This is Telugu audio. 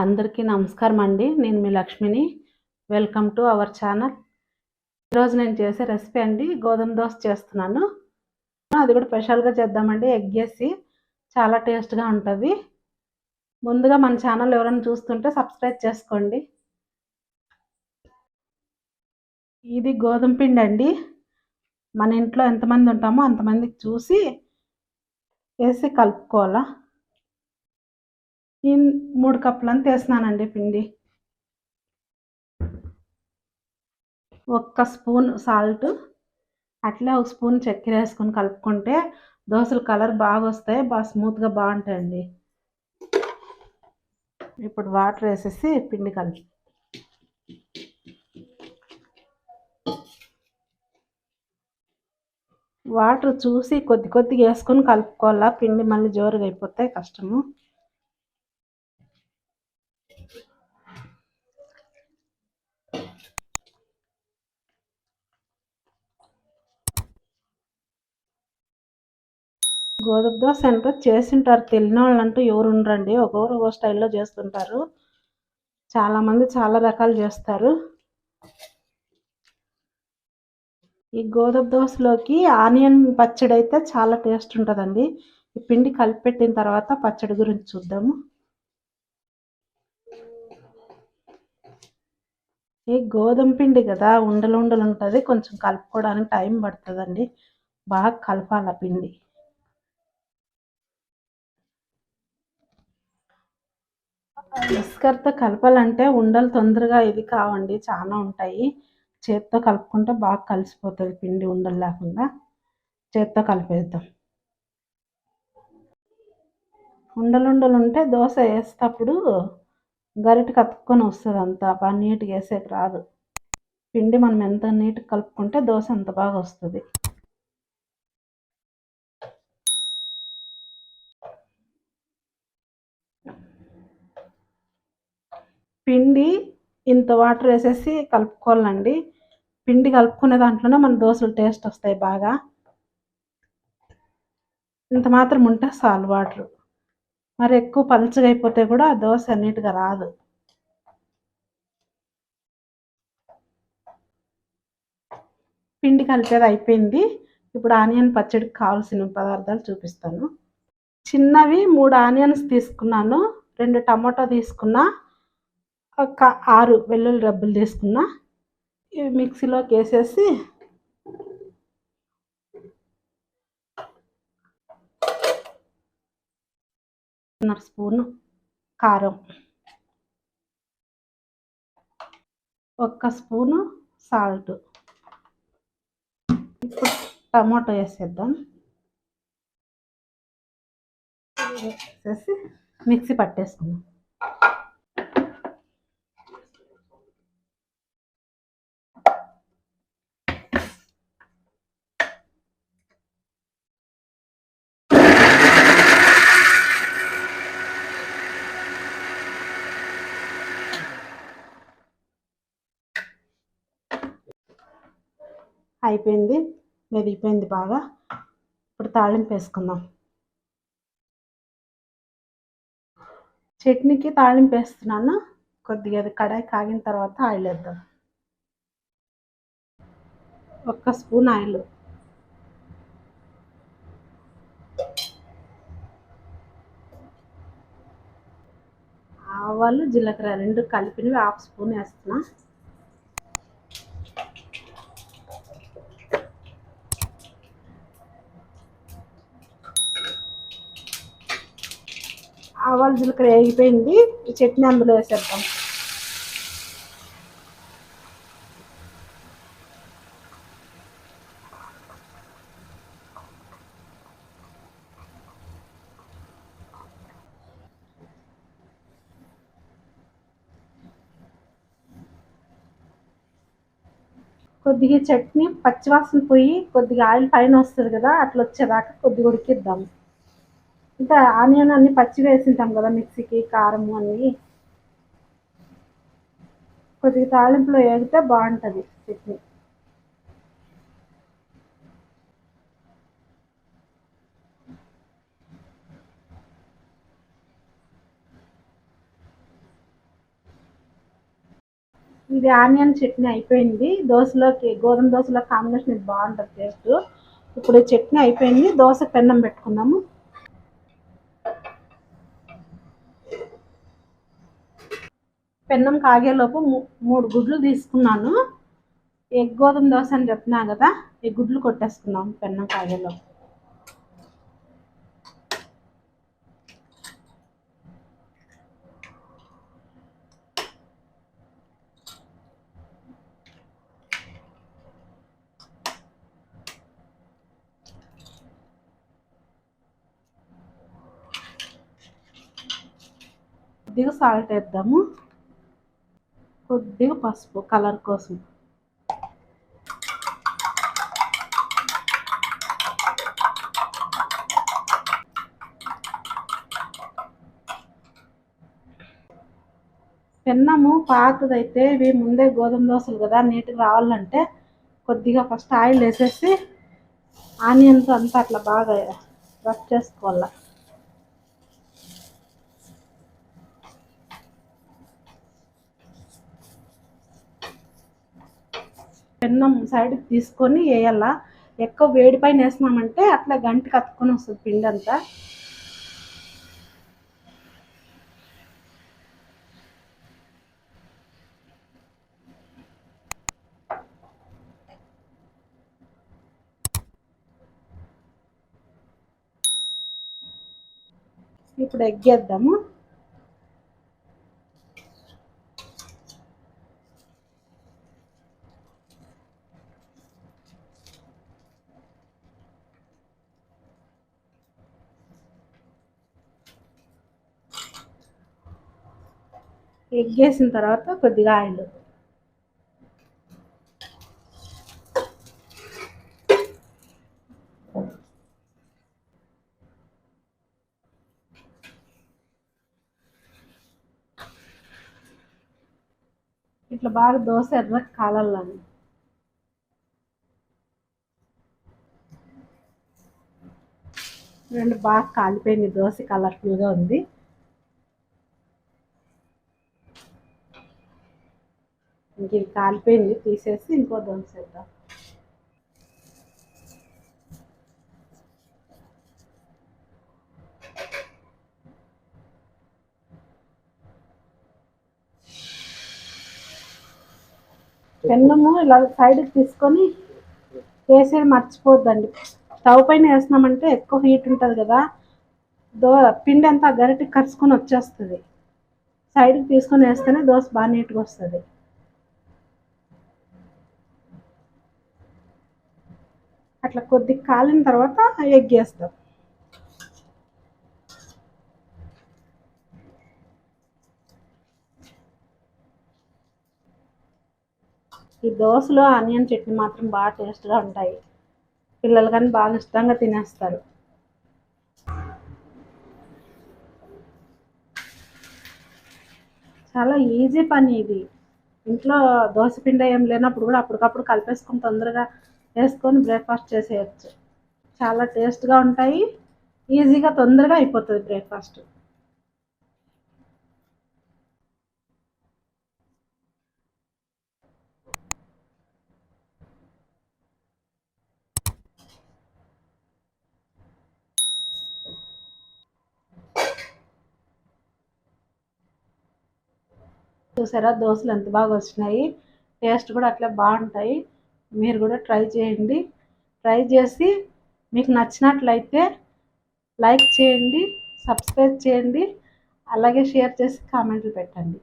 అందరికీ నమస్కారం అండి. నేను మీ లక్ష్మిని. Welcome to our channel. ఈరోజు నేను చేసే రెసిపీ అండి గోధుమ దోస చేస్తున్నాను. అది కూడా స్పెషల్గా చేద్దామండి. ఎగ్ వేసి చాలా టేస్ట్గా ఉంటుంది. ముందుగా మన ఛానల్ ఎవరైనా చూస్తుంటే సబ్స్క్రైబ్ చేసుకోండి. ఇది గోధుమ పిండి అండి. మన ఇంట్లో ఎంతమంది ఉంటామో అంతమందికి చూసి వేసి కలుపుకోవాలా. 3 కప్పులంతా వేసినానండి పిండి. 1 స్పూన్ సాల్ట్, అట్లా 1 స్పూన్ చక్కెర వేసుకొని కలుపుకుంటే దోశలు కలర్ బాగా వస్తాయి, బాగా స్మూత్గా బాగుంటాయండి. ఇప్పుడు వాటర్ వేసేసి పిండి కలిపి వాటర్ చూసి కొద్దిగా వేసుకొని కలుపుకోవాలా. పిండి మళ్ళీ జోరుగా అయిపోతే కష్టము. గోధుమ దోశ అంటే చేసింటారు, తెలియని వాళ్ళు అంటూ ఎవరు ఉండరండి. ఒక్కొక్క స్టైల్లో చేస్తుంటారు. చాలామంది చాలా రకాలు చేస్తారు. ఈ గోధుమ దోశలోకి ఆనియన్ పచ్చడి అయితే చాలా టేస్ట్ ఉంటుందండి. ఈ పిండి కలిపెట్టిన తర్వాత పచ్చడి గురించి చూద్దాము. ఈ గోధుమ పిండి కదా, ఉండలు ఉంటుంది, కొంచెం కలుపుకోవడానికి టైం పడుతుందండి. బాగా కలపాల పిండి. విస్కర్తో కలపాలంటే ఉండలు తొందరగా ఇది కావండి, చాలా ఉంటాయి. చేత్తో కలుపుకుంటే బాగా కలిసిపోతుంది పిండి, ఉండలు లేకుండా. చేత్తో కలిపేద్దాం. ఉండలు ఉంటే దోశ వేసేటప్పుడు గరిటెకి అతుక్కొని వస్తుంది, అంతా బాగా నీట్గా వేసేకి రాదు. పిండి మనం ఎంత నీట్గా కలుపుకుంటే దోశ అంత బాగా వస్తుంది. పిండి ఇంత వాటర్ వేసేసి కలుపుకోవాలండి. పిండి కలుపుకునే దాంట్లోనే మన దోశలు టేస్ట్ వస్తాయి బాగా. ఇంత మాత్రం ఉంటే చాలు వాటర్. మరి ఎక్కువ పలుచగా అయిపోతే కూడా దోశ నీట్గా రాదు. పిండి కలిపేది అయిపోయింది. ఇప్పుడు ఆనియన్ పచ్చడికి కావాల్సిన పదార్థాలు చూపిస్తాను. చిన్నవి 3 ఆనియన్స్ తీసుకున్నాను, 2 టమాటా తీసుకున్నా, ఒక 6 వెల్లుల్లి రబ్బులు తీసుకున్నా. ఇవి మిక్సీలోకి వేసేసి స్పూను కారం, 1 స్పూను సాల్ట్. ఇప్పుడు టమాటో వేసేద్దాం. వేసేసి మిక్సీ పట్టేసుకుందాం. అయిపోయింది, మెదిగిపోయింది బాగా. ఇప్పుడు తాళింపు వేసుకుందాం. చట్నీకి తాళింపు వేస్తున్నాను. కొద్దిగా అది కడాయి కాగిన తర్వాత ఆయిల్ వేద్దాం. 1 స్పూన్ ఆయిల్, ఆవాలు జీలకర్ర 2 కలిపినవి 1/2 స్పూన్ వేస్తున్నా. ఆవాలు జీలకర్ర వేగిపోయింది. ఈ చట్నీ అందులో వేసేద్దాం. కొద్దిగా చట్నీ పచ్చివాసన పోయి కొద్దిగా ఆయిల్ పైన వస్తుంది కదా, అట్లా వచ్చేదాకా కొద్దిగా ఉడికిద్దాం. ఇంకా ఆనియన్ అన్ని పచ్చి వేసింటాం కదా మిక్సీకి, కారము అన్నీ కొద్దిగా తాలింపులో వేగితే బాగుంటుంది చట్నీ. ఇది ఆనియన్ చట్నీ అయిపోయింది. దోశలోకి, గోధుమ దోశలో కాంబినేషన్ ఇది బాగుంటుంది టేస్ట్. ఇప్పుడు ఈ చట్నీ అయిపోయింది, దోశ పెన్నం పెట్టుకుందాము. పెన్నం కాగేలోపు 3 గుడ్లు తీసుకున్నాను. ఎగ్ గోధుమ దోశ అని చెప్పినా కదా, ఈ గుడ్లు కొట్టేసుకున్నాం పెన్నం కాగేలోపు. కొద్దిగా సాల్ట్ వేద్దాము, కొద్దిగా పసుపు కలర్ కోసం. పెన్నము పాతదైతే ఇవి ముందే గోధుమ దోశలు కదా, నీట్గా రావాలంటే కొద్దిగా ఫస్ట్ ఆయిల్ వేసేసి ఆనియన్స్ అంతా అట్లా బాగా రబ్ చేసుకోవాలి. పెన్నం సైడ్కి తీసుకొని వేయాల. ఎక్కువ వేడి పైన వేసినామంటే అట్లా గంటికి అతుక్కొని వస్తుంది పిండి అంతా. ఇప్పుడు ఎగ్ వేద్దాము. ఎగ్ వేసిన తర్వాత కొద్దిగా ఆయిల్. ఇట్లా బాగా దోశ ఎర్రగా కాలాలని. రెండు బాగా కాలిపోయింది, దోశ కలర్ఫుల్గా ఉంది. ఇంక ఇది కాలిపోయింది, తీసేసి ఇంకో దోశ వేద్దాం. పెన్నము ఇలా సైడ్కి తీసుకొని వేసేది మర్చిపోద్దండి. స్టవ్ పైన వేసినామంటే ఎక్కువ హీట్ ఉంటుంది కదా, పిండి అంతా గరిటెకి కరుచుకొని వచ్చేస్తుంది. సైడ్కి తీసుకొని వేస్తేనే దోశ బాగా నీట్గా వస్తుంది. అట్లా కొద్దిగా కాలిన తర్వాత ఎగ్ వేస్తాం. ఈ దోశలో ఆనియన్ చట్నీ మాత్రం బాగా టేస్ట్గా ఉంటాయి. పిల్లలు కానీ బాగా ఇష్టంగా తినేస్తారు. చాలా ఈజీ పని ఇది. ఇంట్లో దోశ పిండి ఏం లేనప్పుడు కూడా అప్పటికప్పుడు కలిపేసుకొని తొందరగా వేసుకొని బ్రేక్ఫాస్ట్ చేసేయచ్చు. చాలా టేస్ట్గా ఉంటాయి, ఈజీగా తొందరగా అయిపోతుంది బ్రేక్ఫాస్ట్. చూసారా దోశలు ఎంత బాగా వచ్చినాయి, టేస్ట్ కూడా అట్లా బాగుంటాయి. మీరు కూడా ట్రై చేయండి. ట్రై చేసి మీకు నచ్చినట్లయితే లైక్ చేయండి, సబ్స్క్రైబ్ చేయండి, అలాగే షేర్ చేసి కామెంట్లు పెట్టండి.